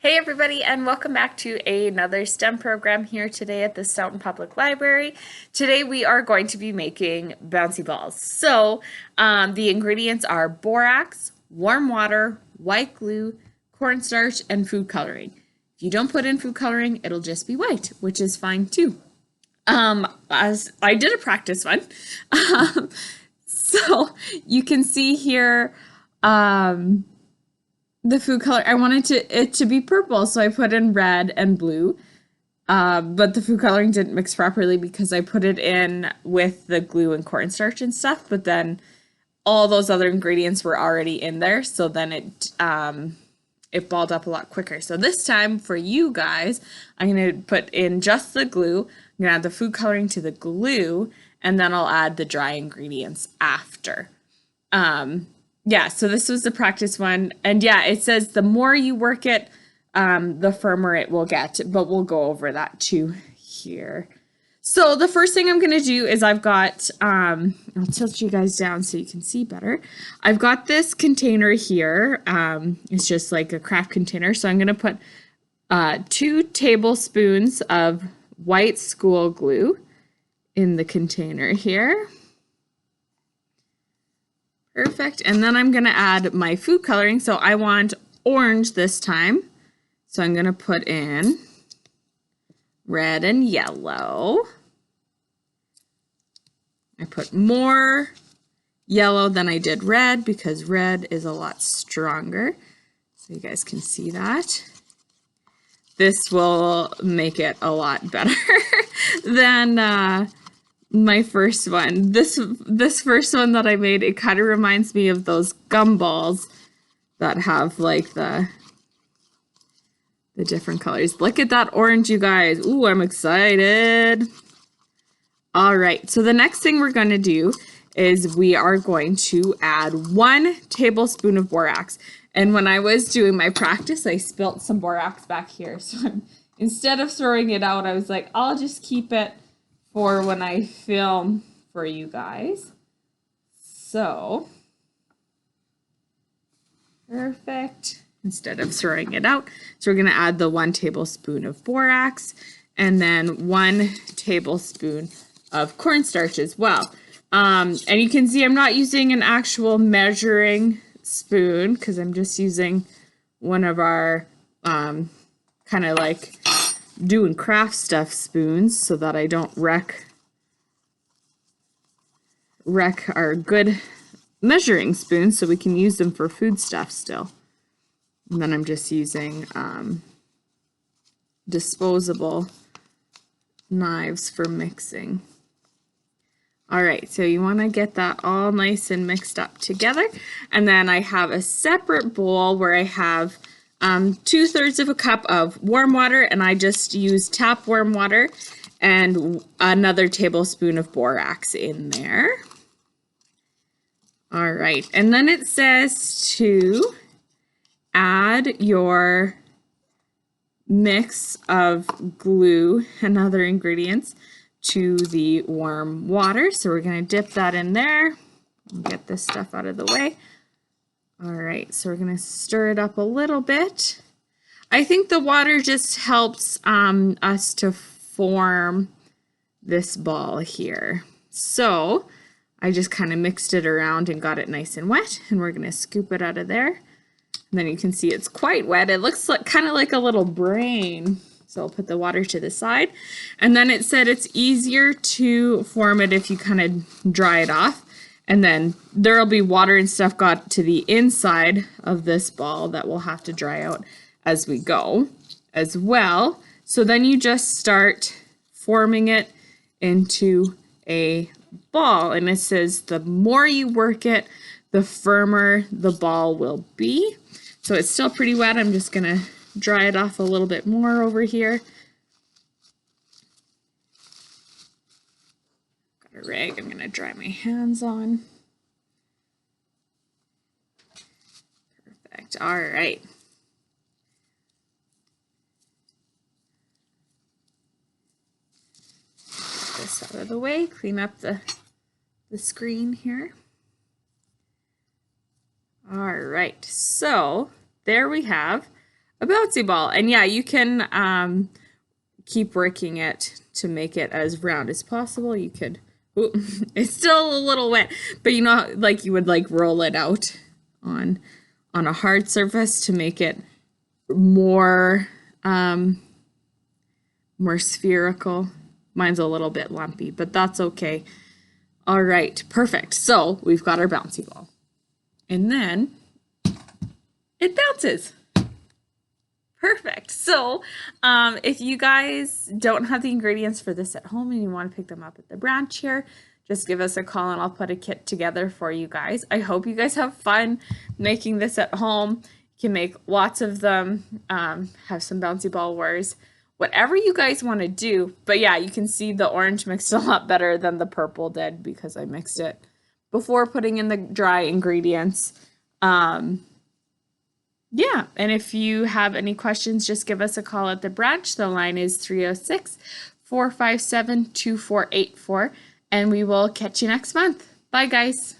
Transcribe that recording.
Hey everybody, and welcome back to another STEM program here today at the Stoughton Public Library. Today we are going to be making bouncy balls. The ingredients are borax, warm water, white glue, cornstarch, and food coloring. If you don't put in food coloring, it'll just be white, which is fine too. As I did a practice one. Um, so you can see here, the food color, I wanted it to be purple, so I put in red and blue. But the food coloring didn't mix properly because I put it in with the glue and cornstarch and stuff, but then all those other ingredients were already in there, so then it balled up a lot quicker. So this time for you guys, I'm going to put in just the glue. I'm going to add the food coloring to the glue, and then I'll add the dry ingredients after. Yeah, so this was the practice one. And yeah, it says the more you work it, the firmer it will get. But we'll go over that too here. So the first thing I'm going to do is I've got, I'll tilt you guys down so you can see better. I've got this container here. It's just like a craft container. So I'm going to put 2 tablespoons of white school glue in the container here. Perfect. And then I'm going to add my food coloring. So I want orange this time. So I'm going to put in red and yellow. I put more yellow than I did red because red is a lot stronger. So you guys can see that. This will make it a lot better than my first one. This first one that I made, it kind of reminds me of those gumballs that have like the different colors. Look at that orange, you guys. Ooh, I'm excited. All right, so the next thing we're going to do is we are going to add 1 tablespoon of borax. And when I was doing my practice, I spilt some borax back here. So instead of throwing it out, I was like, I'll just keep it for when I film for you guys. So, perfect. Instead of throwing it out. So we're going to add the 1 tablespoon of borax and then 1 tablespoon of cornstarch as well. And you can see I'm not using an actual measuring spoon because I'm just using one of our kind of like doing craft stuff spoons so that I don't wreck our good measuring spoons, so we can use them for food stuff still. And then I'm just using disposable knives for mixing. All right, so you want to get that all nice and mixed up together. And then I have a separate bowl where I have 2/3 of a cup of warm water, and I just use tap warm water, and another tablespoon of borax in there. All right, and then it says to add your mix of glue and other ingredients to the warm water. So we're going to dip that in there and get this stuff out of the way. All right, so we're going to stir it up a little bit. I think the water just helps us to form this ball here. So I just kind of mixed it around and got it nice and wet, and we're going to scoop it out of there. And then you can see it's quite wet. It looks like kind of like a little brain. So I'll put the water to the side. And then it said it's easier to form it if you kind of dry it off. And then there'll be water and stuff got to the inside of this ball that will have to dry out as we go as well. So then you just start forming it into a ball. And it says the more you work it, the firmer the ball will be. So it's still pretty wet. I'm just going to dry it off a little bit more over here. Got a rag I'm going to dry my hands on. Perfect. All right. Get this out of the way. Clean up the screen here. All right. So there we have a bouncy ball. And yeah, you can keep working it to make it as round as possible. You could, ooh, it's still a little wet, but you know, like you would like roll it out on a hard surface to make it more more spherical. Mine's a little bit lumpy, but that's okay. All right, perfect. So we've got our bouncy ball. And then it bounces. Perfect. So if you guys don't have the ingredients for this at home and you want to pick them up at the branch here, just give us a call and I'll put a kit together for you guys. I hope you guys have fun making this at home. You can make lots of them, have some bouncy ball wars, whatever you guys want to do. But yeah, you can see the orange mixed a lot better than the purple did because I mixed it before putting in the dry ingredients. Yeah, and if you have any questions, just give us a call at the branch. The line is 306-457-2484, and we will catch you next month. Bye, guys.